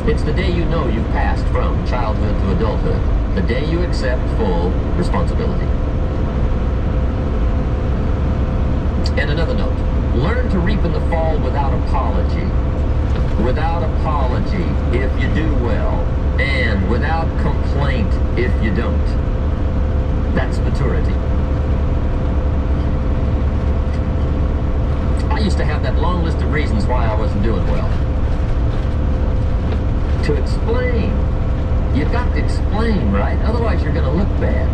It's the day you know you've passed from childhood to adulthood. The day you accept full responsibility. And another note, learn to reap in the fall without apology. Without apology if you do well, and without complaint if you don't. That's maturity. I used to have that long list of reasons why I wasn't doing well. To explain. You've got to explain, right? Otherwise you're going to look bad.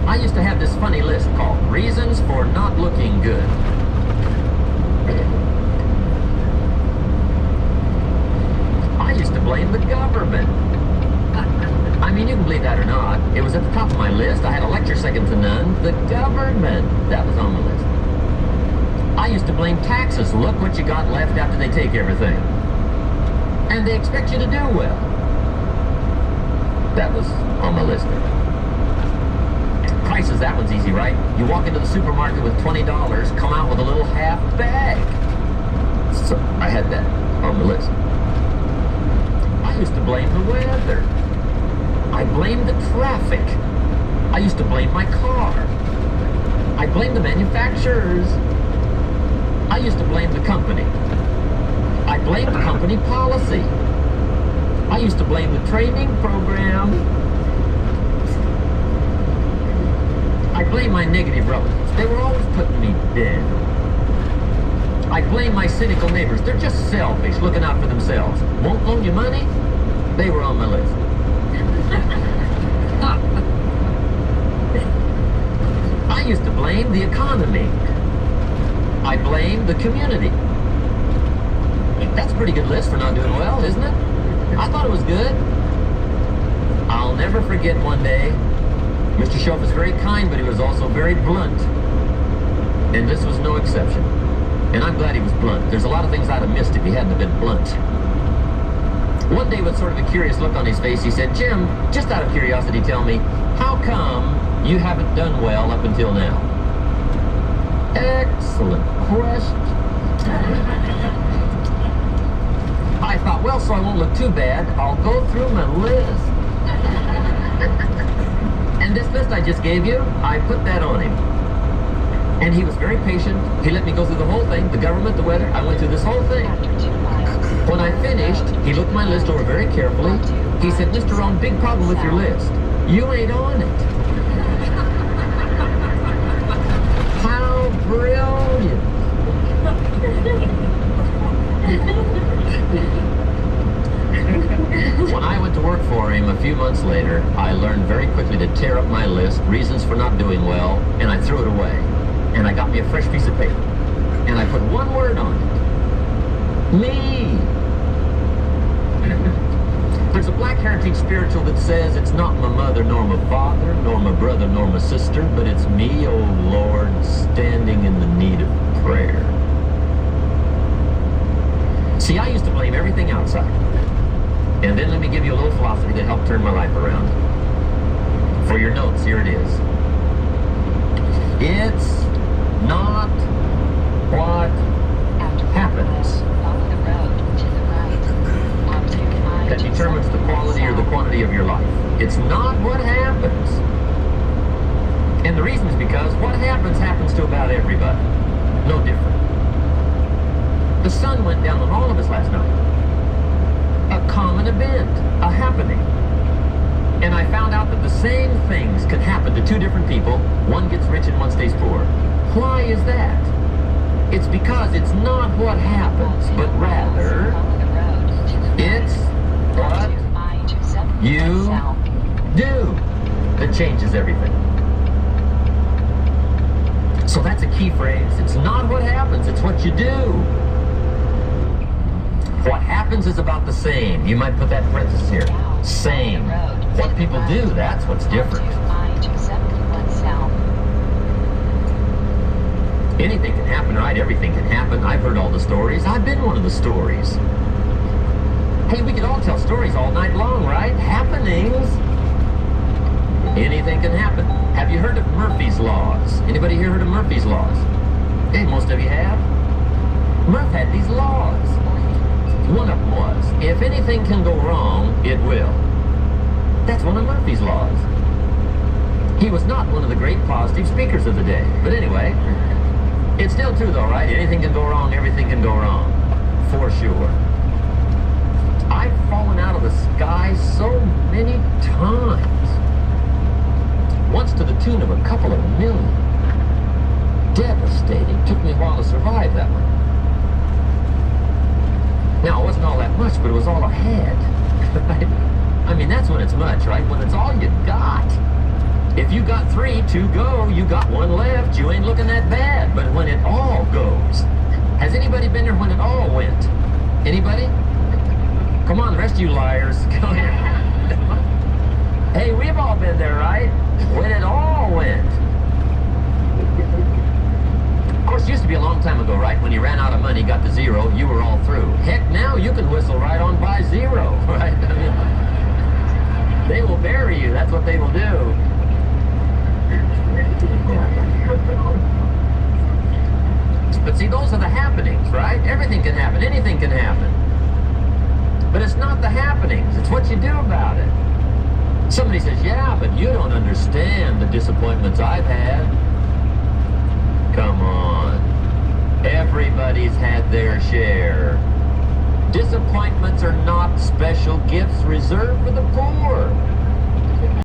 I used to have this funny list called Reasons for Not Looking Good. I used to blame the government. I mean, you can believe that or not. It was at the top of my list. I had a lecture second to none. The government. That was on the list. I used to blame taxes. Look what you got left after they take everything. And they expect you to do well. That was on my list. Prices, that one's easy, right? You walk into the supermarket with $20, come out with a little half bag. So I had that on the list. I used to blame the weather. I blamed the traffic. I used to blame my car. I blamed the manufacturers. I used to blame the company. I blamed the company policy. I used to blame the training program. I blame my negative relatives. They were always putting me down. I blame my cynical neighbors. They're just selfish, looking out for themselves. Won't loan you money? They were on my list. I used to blame the economy. I blame the community. That's a pretty good list for not doing well, isn't it? I thought it was good. I'll never forget one day, Mr. Schoaf was very kind, but he was also very blunt. And this was no exception. And I'm glad he was blunt. There's a lot of things I'd have missed if he hadn't have been blunt. One day, with sort of a curious look on his face, he said, "Jim, just out of curiosity, tell me, how come you haven't done well up until now?" Excellent question. I thought, well, so I won't look too bad, I'll go through my list. And this list I just gave you, I put that on him. And he was very patient. He let me go through the whole thing, the government, the weather. I went through this whole thing. When I finished, he looked my list over very carefully. He said, "Mr. Rohn, big problem with your list. You ain't on it." How brilliant. When I went to work for him a few months later, I learned very quickly to tear up my list, reasons for not doing well, and I threw it away. And I got me a fresh piece of paper. And I put one word on it. Me. There's a black heritage spiritual that says it's not my mother nor my father, nor my brother nor my sister, but it's me, oh Lord, standing in the need of prayer. See, I used to blame everything outside. And then let me give you a little philosophy that helped turn my life around. For your notes, here it is. It's not what happens that determines the quality or the quantity of your life. It's not what happens. And the reason is because what happens to about everybody. No different. The sun went down on all of us last night. A common event, a happening. And I found out that the same things can happen to two different people. One gets rich and one stays poor. Why is that? It's because it's not what happens, but rather it's what you do that changes everything. So that's a key phrase. It's not what happens, it's what you do. What happens is about the same. You might put that in parentheses here. Same. What people do, that's what's different. Anything can happen, right? Everything can happen. I've heard all the stories. I've been one of the stories. Hey, we could all tell stories all night long, right? Happenings. Anything can happen. Have you heard of Murphy's Laws? Anybody here heard of Murphy's Laws? Hey, most of you have. Murph had these laws. One of them was, if anything can go wrong, it will. That's one of Murphy's laws. He was not one of the great positive speakers of the day. But anyway, it's still true though, right? Anything can go wrong, everything can go wrong. For sure. I've fallen out of the sky so many times. Once to the tune of a couple of million. Devastating. Took me a while to survive that one. Now, it wasn't all that much, but it was all I had. I mean, that's when it's much, right? When it's all you got. If you got 3 to go, you got 1 left, you ain't looking that bad. But when it all goes, has anybody been there when it all went? Anybody? Come on, the rest of you liars. Go ahead. Hey, we've all been there, right? When it all went. Of course, it used to be a long time ago, right? When you ran out of money, got to 0, you were all through. Heck, now you can whistle right on by 0, right? I mean, they will bury you. That's what they will do. But see, those are the happenings, right? Everything can happen. Anything can happen. But it's not the happenings. It's what you do about it. Somebody says, yeah, but you don't understand the disappointments I've had. Come on. Everybody's had their share. Disappointments are not special gifts reserved for the poor.